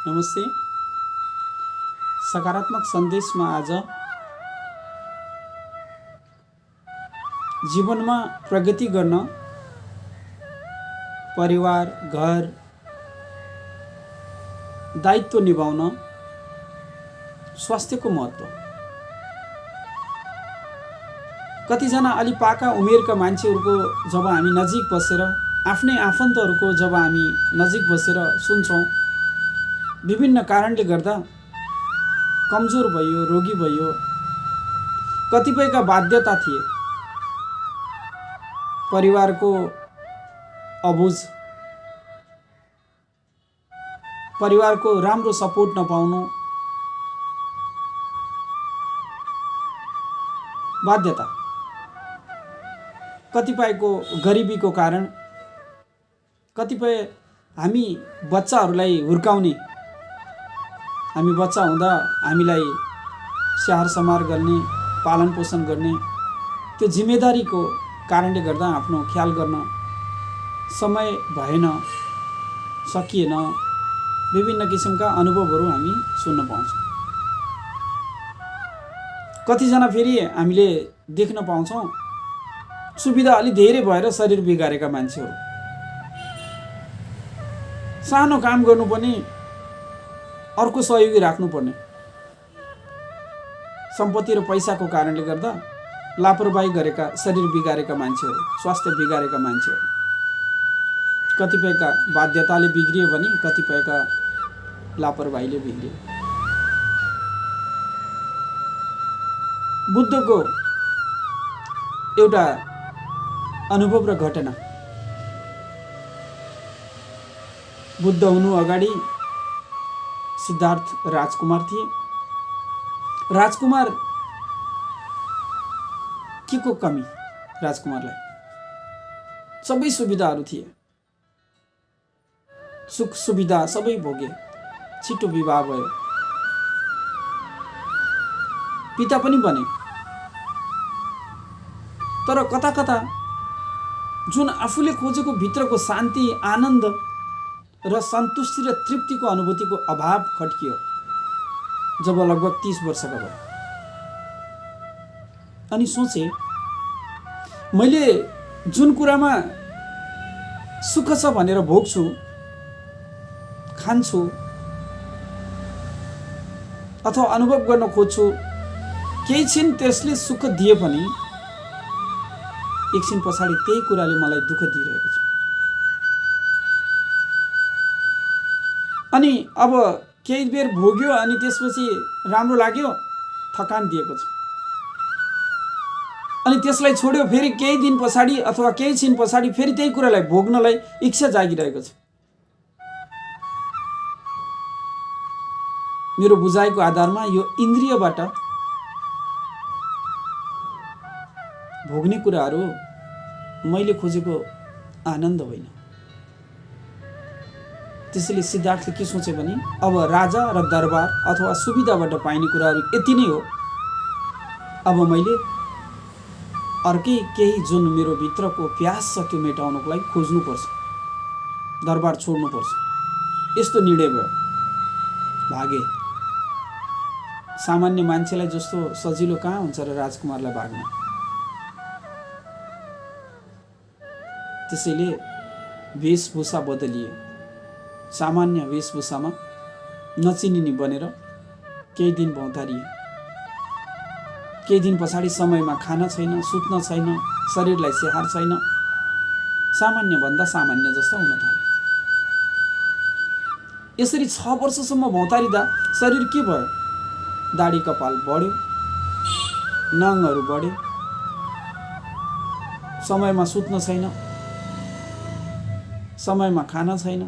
नमस्ते। सकारात्मक सन्देशमा आज जीवनमा प्रगति गर्न परिवार, घर, दायित्व निभाउन स्वास्थ्यको महत्त्व। कतिजना अलि पाका उमेरका मान्छेहरूको जब हामी नजिक बसेर आफ्नै आफन्तहरूको जब हामी नजिक बसेर सुन्छौँ, विभिन्न कारणले गर्दा कमजोर भयो, रोगी भयो, कतिपयका बाध्यता थिए, परिवारको अबुझ, परिवारको राम्रो सपोर्ट नपाउनु, बाध्यता, कतिपयको गरिबीको कारण, कतिपय हामी बच्चाहरूलाई हुर्काउने, हामी बच्चा हुँदा हामीलाई स्याहार समार गर्ने, पालन पोषण गर्ने त्यो जिम्मेदारीको कारणले गर्दा आफ्नो ख्याल गर्न समय भएन, सकिएन, विभिन्न किसिमका अनुभवहरू हामी सुन्न पाउँछौँ। कतिजना फेरि हामीले देख्न पाउँछौँ सुविधा अलि धेरै भएर शरीर बिगारेका मान्छेहरू, सानो काम गर्नु पनि अर्को सहयोगी राख्नुपर्ने, सम्पत्ति र पैसाको कारणले गर्दा लापरवाही गरेका, शरीर बिगारेका मान्छेहरू, स्वास्थ्य बिगारेका मान्छेहरू, कतिपयका बाध्यताले बिग्रियो भने कतिपयका लापरवाहीले बिग्रियो। बुद्धको एउटा अनुभव र घटना। बुद्ध हुनु अगाडि सिद्धार्थ राजकुमार थिए। राजकुमार के को कमी? राजकुमारलाई सबै सुविधाहरू थिए, सुख सुविधा सबै भोगे, छिटो विवाह भयो, पिता पनि बने। तर कता कता जुन आफूले खोजेको भित्रको शान्ति, आनन्द र सन्तुष्टि र तृप्तिको अनुभूतिको अभाव खट्कियो जब लगभग 30 वर्षका भए। अनि सोचे, मैले जुन कुरामा सुख छ भनेर भोग्छु, खान्छु अथवा अनुभव गर्न खोज्छु, केही छिन त्यसले सुख दिए पनि एकछिन पछाडि त्यही कुराले मलाई दुःख दिइरहेको छ। अनि अब केही बेर भोग्यो अनि त्यसपछि राम्रो लाग्यो, थकान दिएको छ, अनि त्यसलाई छोड्यो, फेरि केही दिन पछाडि अथवा केही छिन पछाडि फेरि त्यही कुरालाई भोग्नलाई इच्छा जागिरहेको छ। मेरो बुझाइको आधारमा यो इन्द्रियबाट भोग्ने कुराहरू मैले खोजेको आनन्द होइन। त्यसैले सिद्धार्थले के सोचे भने अब राजा र दरबार अथवा सुविधाबाट पाइने कुराहरू यति नै हो, अब मैले अर्कै केही जुन मेरो भित्रको प्यास छ त्यो मेटाउनको लागि खोज्नुपर्छ, दरबार छोड्नुपर्छ। यस्तो निर्णय भयो, भागे। सामान्य मान्छेलाई जस्तो सजिलो कहाँ हुन्छ र राजकुमारलाई भाग्न। त्यसैले वेशभूषा बदलिए, सामान्य वेशभूषामा नचिनिने बनेर केही दिन भौतारिए। केही दिन पछाडि समयमा खान छैन, सुत्न छैन, शरीरलाई स्याहार छैन, सामान्यभन्दा सामान्य जस्तो हुन थाल्यो। यसरी 6 वर्षसम्म भौतारिँदा शरीर के भयो? दाढी कपाल बढ्यो, नङहरू बढे, समयमा सुत्न छैन, समयमा खाना छैन।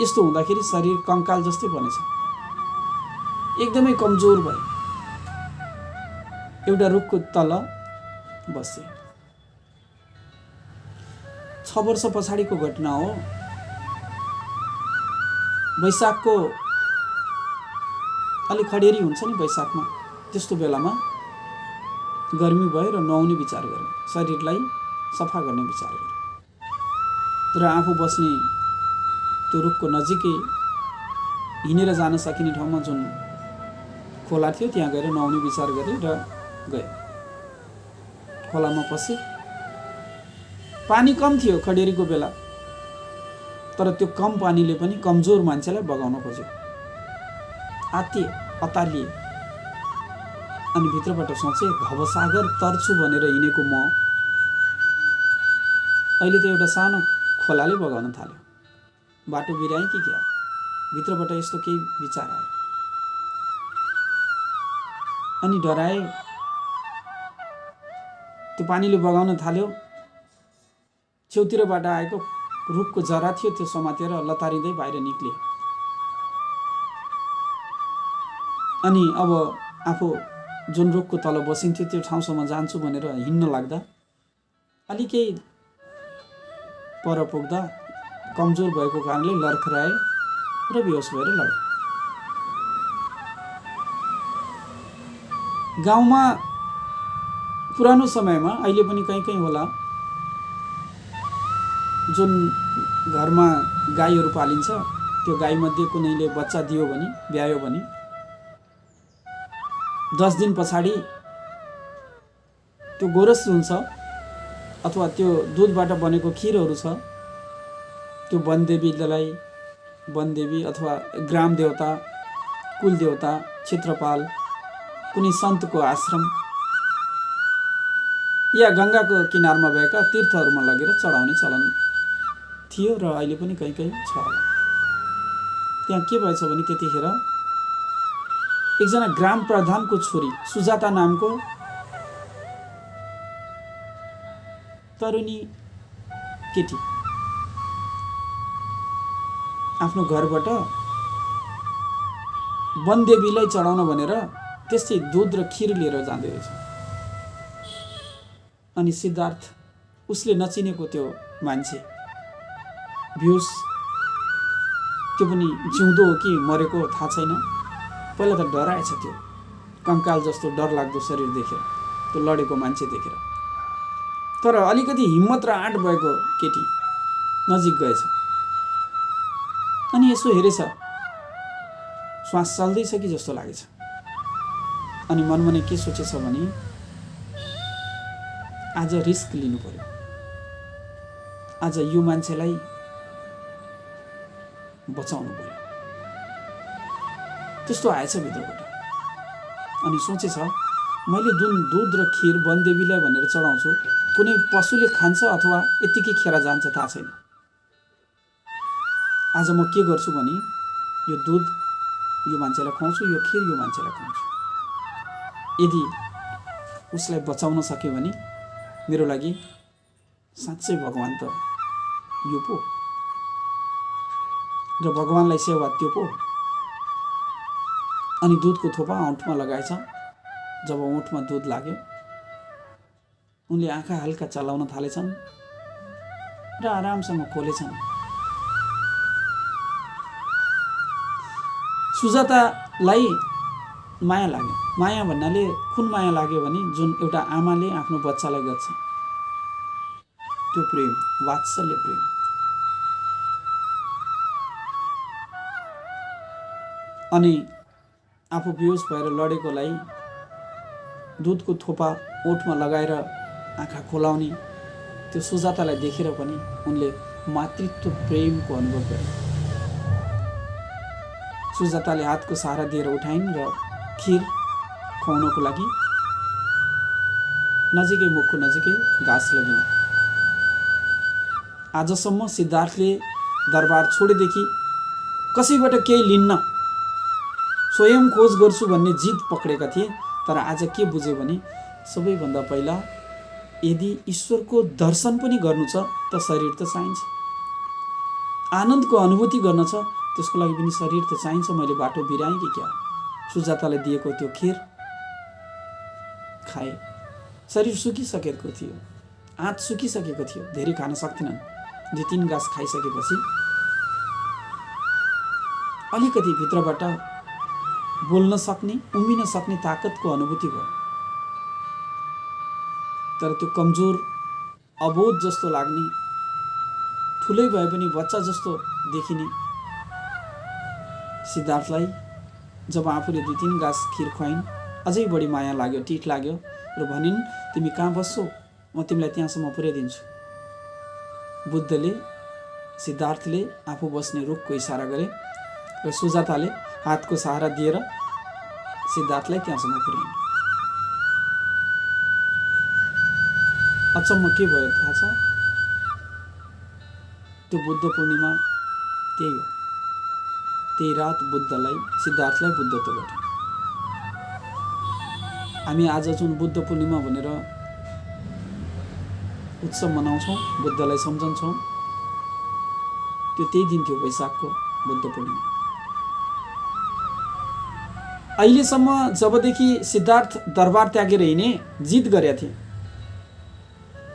यस्तो हुँदाखेरि शरीर कङ्काल जस्तै बनेछ, एकदमै कमजोर भयो। एउटा रुखको तल बसे। 6 वर्ष पछाडिको घटना हो। वैशाखको अलि खडेरी हुन्छ नि वैशाखमा, त्यस्तो बेलामा गर्मी भयो र नुहाउने विचार गरे, शरीरलाई सफा गर्ने विचार गरे। तर आफू बस्ने त्यो रुखको नजिकै हिँडेर जान सकिने ठाउँमा जुन खोला थियो त्यहाँ गएर नुहाउने विचार गरे र गए। खोलामा पसे। पानी कम थियो खडेरीको बेला, तर त्यो कम पानीले पनि कमजोर मान्छेलाई बगाउन खोज्यो। आत्तिए, अतालिए। अनि भित्रबाट सोचे, भवसागर तर्छु भनेर हिँडेको म अहिले त एउटा सानो खोलाले बगाउन थाल्यो। बाटो बिराएँ कि क्या? भित्रबाट यस्तो केही विचार आयो। अनि डराए। त्यो पानीले बगाउन थाल्यो। छेउतिरबाट आएको रुखको जरा थियो, त्यो समातेर लतारिँदै बाहिर निक्ले। अनि अब आफू जुन रुखको तल बसिन्थ्यो त्यो ठाउँसम्म जान्छु भनेर हिँड्न लाग्दा अलिकै पर पुग्दा कमजोर भएको कारणले लर्खराए र बेहोस भएर लडे। गाउँमा पुरानो समयमा, अहिले पनि कहीँ कहीँ होला, जुन घरमा गाईहरू पालिन्छ त्यो गाईमध्ये कुनैले बच्चा दियो भने, ब्यायो भने 10 दिन पछाडि त्यो गोरस हुन्छ अथवा त्यो दुधबाट बनेको खिरहरू छ, त्यो वनदेवी अथवा ग्राम देवता, कुल देवता, क्षेत्रपाल, कुनै सन्तको आश्रम या गङ्गाको किनारमा भएका तीर्थहरूमा लगेर चढाउने चलन थियो र अहिले पनि कहीँ कहीँ छ। त्यहाँ के भएछ भने त्यतिखेर एकजना ग्राम प्रधानको छोरी सुजाता नामको तरुणी केटी आफ्नो घरबाट वनदेवीलाई चढाउन भनेर त्यसै दुध र खिर लिएर जाँदै रहेछ। अनि सिद्धार्थ, उसले नचिनेको त्यो मान्छे भ्युस, त्यो पनि जिउँदो हो कि मरेको थाहा छैन, पहिला त डराएछ। त्यो कङ्काल जस्तो डरलाग्दो शरीर देखेर, त्यो लडेको मान्छे देखेर। तर अलिकति हिम्मत र आँट भएको केटी नजिक गएछ। अनि यसो हेरेछ, श्वास चल्दैछ कि जस्तो लागेछ। अनि मनमा नै के सोचेछ भने आज रिस्क लिनु पर्यो, आज यो मान्छेलाई बचाउनु पर्यो। त्यस्तो आएछ भित्रबाट। अनि सोचेछ, मैले जुन दुध र खिर वनदेवीलाई भनेर चढाउँछु, कुनै पशुले खान्छ अथवा यत्तिकै खेर जान्छ थाहा छैन। आज म के गर्छु भने यो दुध यो मान्छेलाई खुवाउँछु, यो खिर यो मान्छेलाई खुवाउँछु। यदि उसलाई बचाउन सक्यो भने मेरो लागि साँच्चै भगवान त यो पो, र भगवानलाई सेवा त्यो पो। अनि दुधको थोपा ओठमा लगाएछ। जब ओठमा दुध लाग्यो, उनले आँखा हल्का चलाउन थालेछन् र आरामसँग खोलेछन्। सुजातालाई माया लाग्यो। माया भन्नाले कुन माया लाग्यो भने जुन एउटा आमाले आफ्नो बच्चालाई गर्छ, त्यो प्रेम, वात्सल्य प्रेम। अनि आफू बेहोस भएर लडेकोलाई दुधको थोपा ओठमा लगाएर आँखा खोलाउने त्यो सुजातालाई देखेर पनि उनले मातृत्व प्रेमको अनुभव गरे। सुजाताले हातको सहारा दिएर उठाइन् र खिर खुवाउनको लागि नजिकै मुखको नजिकै घाँस लगिन्। आजसम्म सिद्धार्थले दरबार छोडेदेखि कसैबाट केही लिन्न, स्वयं खोज गर्छु भन्ने जिद पक्रेका थिए। तर आज के बुझे भने सबैभन्दा पहिला यदि ईश्वरको दर्शन पनि गर्नु छ त शरीर त चाहिन्छ, आनन्दको अनुभूति गर्न छ त्यसको लागि पनि शरीर त चाहिन्छ। मैले बाटो बिराएँ कि क्या? सुजातालाई दिएको त्यो खिर खाए। शरीर सुकिसकेको थियो, आँत सुकिसकेको थियो, धेरै खान सक्थिनन्। 2-3 गाँस खाइसकेपछि अलिकति भित्रबाट बोल्न सक्ने, उम्मिन सक्ने ताकतको अनुभूति भयो। तर त्यो कमजोर, अबोध जस्तो लाग्ने ठुलै भए पनि बच्चा जस्तो देखिने सिद्धार्थलाई जब आफूले 2-3 गाँस खिर खुवाइन् अझै बढी माया लाग्यो, टिठ लाग्यो र भनिन् तिमी कहाँ बस्छौ, म तिमीलाई त्यहाँसम्म पुर्याइदिन्छु। बुद्धले सिद्धार्थले आफू बस्ने रुखको इसारा गरे र सुजाताले हातको सहारा दिएर सिद्धार्थलाई त्यहाँसम्म पुर्याइन्। अचम्म के भयो थाहा छ? त्यो बुद्ध पूर्णिमा त्यही हो। त्यही रात सिद्धार्थलाई बुद्धत्व गर्यो। हामी आज जुन बुद्ध पूर्णिमा भनेर उत्सव मनाउँछौँ, बुद्धलाई सम्झन्छौँ, त्यो त्यही दिन थियो, वैशाखको बुद्ध पूर्णिमा। अहिलेसम्म जबदेखि सिद्धार्थ दरबार त्यागेर हिँडे, जिद गरेका थिए,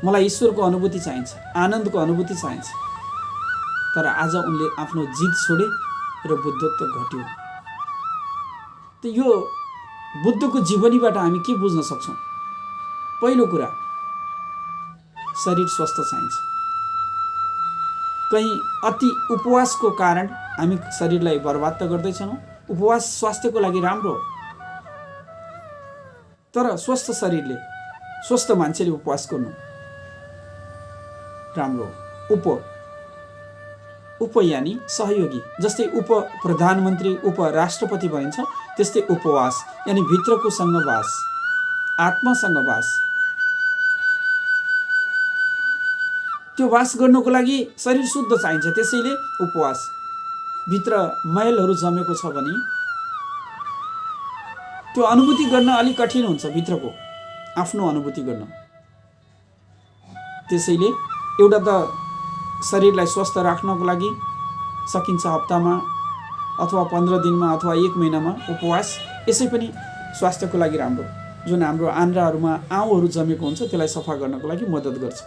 मलाई ईश्वरको अनुभूति चाहिन्छ, आनन्दको अनुभूति चाहिन्छ। तर आज उनले आफ्नो जिद छोडे र बुद्धत्व घट्यो। त यो बुद्धको जीवनीबाट हामी के बुझ्न सक्छौँ? पहिलो कुरा, शरीर स्वस्थ चाहिन्छ। कहीँ अति उपवासको कारण हामी शरीरलाई बर्बाद त गर्दैछौँ। उपवास स्वास्थ्यको लागि राम्रो हो, तर स्वस्थ शरीरले, स्वस्थ मान्छेले उपवास गर्नु राम्रो हो। उप यानि सहयोगी, जस्तै उप प्रधानमन्त्री, उपराष्ट्रपति भनिन्छ, त्यस्तै उपवास यानि भित्रको सँगवास, आत्मासँगवास। त्यो वास गर्नको लागि शरीर शुद्ध चाहिन्छ, त्यसैले उपवास। भित्र मैलहरू जमेको छ भने त्यो अनुभूति गर्न अलिक कठिन हुन्छ, भित्रको आफ्नो अनुभूति गर्न। त्यसैले एउटा त शरीरलाई स्वस्थ राख्नको लागि सकिन्छ हप्तामा अथवा 15 दिनमा अथवा 1 महिनामा उपवास। यसै पनि स्वास्थ्यको लागि राम्रो। जुन हाम्रो आन्द्राहरूमा आउँहरू जमेको हुन्छ त्यसलाई सफा गर्नको लागि मद्दत गर्छ।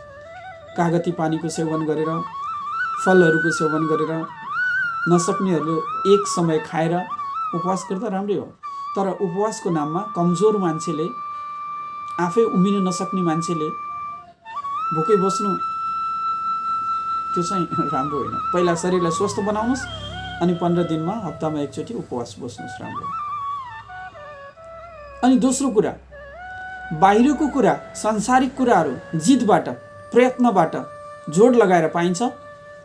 कागती पानीको सेवन गरेर, फलहरूको सेवन गरेर, नसक्नेहरूले एक समय खाएर उपवास गर्दा राम्रै हो। तर उपवासको नाममा कमजोर मान्छेले, आफै उभिन नसक्ने मान्छेले भोकै बस्नु, त्यो चाहिँ राम्रो होइन। पहिला शरीरलाई स्वस्थ बनाउनुहोस्, अनि 15 दिनमा हप्तामा एकचोटि उपवास बस्नुहोस्, राम्रो। अनि दोस्रो कुरा, बाहिरको कुरा, सांसारिक कुराहरू जिदबाट, प्रयत्नबाट जोड लगाएर पाइन्छ,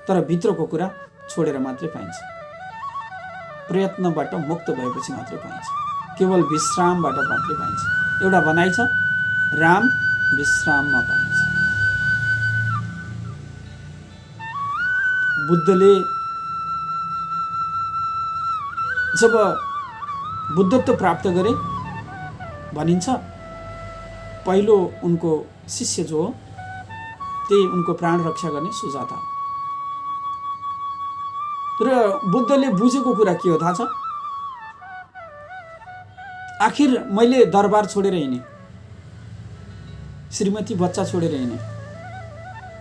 तर भित्रको कुरा छोडेर मात्रै पाइन्छ। प्रयत्नबाट मुक्त भएपछि मात्रै पाइन्छ, केवल विश्रामबाट मात्रै पाइन्छ। एउटा भनाइ छ, राम विश्राममा पाइन्छ। बुद्धले जब बुद्धत्व प्राप्त गरे भनिन्छ, पहिलो उनको शिष्य जो हो त्यही उनको प्राण रक्षा गर्ने सुजाता हो। र बुद्धले बुझेको कुरा के हो थाहा छ? आखिर मैले दरबार छोडेर हिँडेँ, श्रीमती बच्चा छोडेर हिँडेँ,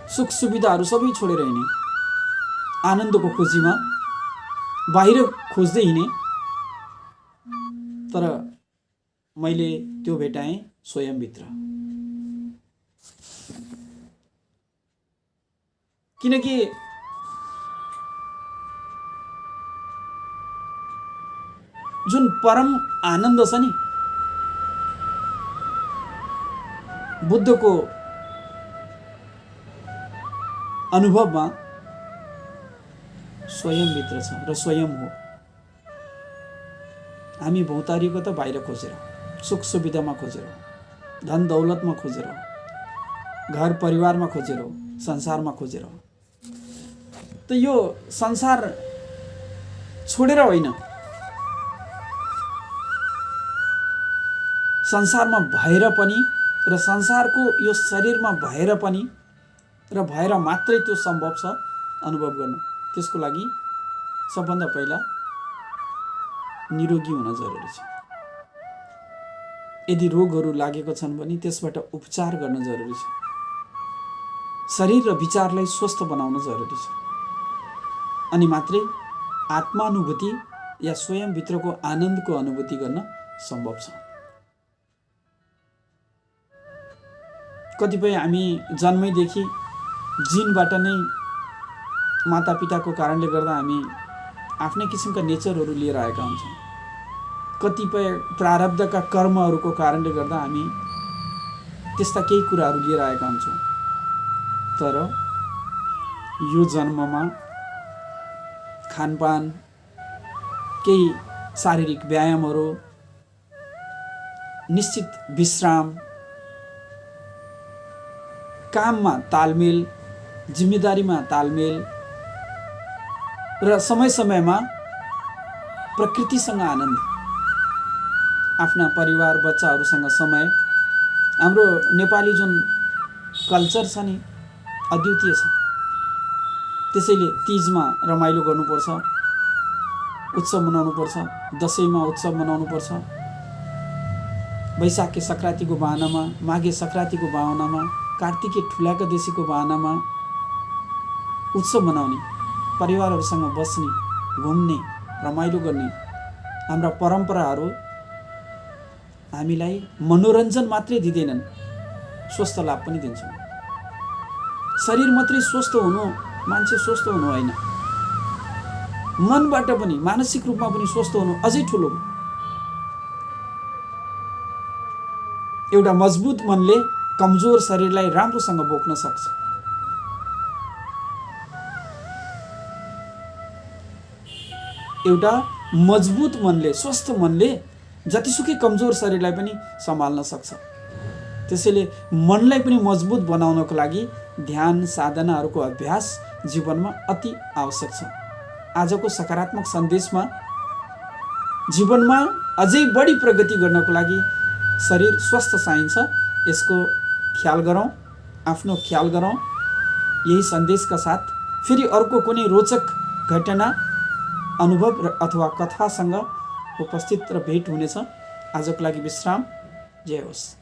सुख सुविधाहरू सबै छोडेर हिँडेँ, आनन्दको खोजीमा बाहिर खोज्दै हिँडेँ, तर मैले त्यो भेटाएँ स्वयंभित्र। किनकि जुन परम आनन्द छ नि, बुद्धको अनुभवमा स्वयंभित्र छ र स्वयं हो। हामी भौतारिएको त बाहिर खोजेर, सुख सुविधामा खोजेर, धन दौलतमा खोजेर, घर परिवारमा खोजेर, संसारमा खोजेर। त यो संसार छोडेर होइन, संसारमा भएर पनि र संसारको यो शरीरमा भएर पनि र भएर मात्रै त्यो सम्भव छ अनुभव गर्न। त्यसको लागि सबभन्दा पहिला निरोगी हुन जरुरी छ। यदि रोगहरू लागेको छन् भने त्यसबाट उपचार गर्न जरुरी छ। शरीर र विचारलाई स्वस्थ बनाउन जरुरी छ। अनि मात्रै आत्मानुभूति या स्वयंभित्रको आनन्दको अनुभूति गर्न सम्भव छ। कतिपय हामी जन्मैदेखि जिनबाट नै मातापिताको कारणले गर्दा हामी आफ्नै किसिमका नेचरहरू लिएर आएका हुन्छौँ। कतिपय प्रारब्धका कर्महरूको कारणले गर्दा हामी त्यस्ता केही कुराहरू लिएर आएका हुन्छौँ। तर यो जन्ममा खानपान, केही शारीरिक व्यायामहरू, निश्चित विश्राम, काममा तालमेल, जिम्मेदारीमा तालमेल र समय समयमा प्रकृतिसँग आनन्द, आफ्ना परिवार बच्चाहरूसँग समय। हाम्रो नेपाली जुन कल्चर छ नि अद्वितीय छ। त्यसैले तीजमा रमाइलो गर्नुपर्छ, उत्सव मनाउनुपर्छ, दसैँमा उत्सव मनाउनुपर्छ, वैशाखे सङ्क्रान्तिको बहानामा, माघे सङ्क्रान्तिको बहानामा, कार्तिके ठुला एकादशीको बहानामा उत्सव मनाउने, परिवारहरूसँग बस्ने, घुम्ने, रमाइलो गर्ने हाम्रा परम्पराहरू हामीलाई मनोरञ्जन मात्रै दिँदैनन्, स्वस्थ लाभ पनि दिन्छन्। शरीर मात्रै स्वस्थ हुनु, मान्छे स्वस्थ हुनु होइन, मनबाट पनि मानसिक रूपमा पनि स्वस्थ हुनु अझै ठुलो। एउटा मजबुत मनले कमजोर शरीरलाई राम्रोसँग बोक्न सक्छ। एउटा मजबुत मनले, स्वस्थ मनले जतिसुकै कमजोर शरीरलाई पनि सम्हाल्न सक्छ। त्यसैले मनलाई पनि मजबुत बनाउनको लागि ध्यान साधनाहरूको अभ्यास जीवनमा अति आवश्यक छ। आजको सकारात्मक सन्देशमा जीवनमा अझै बढी प्रगति गर्नको लागि शरीर स्वस्थ चाहिन्छ। यसको ख्याल गरौँ, आफ्नो ख्याल गरौँ। यही सन्देशका साथ फेरि अर्को कुनै रोचक घटना, अनुभव अथवा कथासँग उपस्थित र भेट हुनेछ। आजको लागि विश्राम। जय होस्।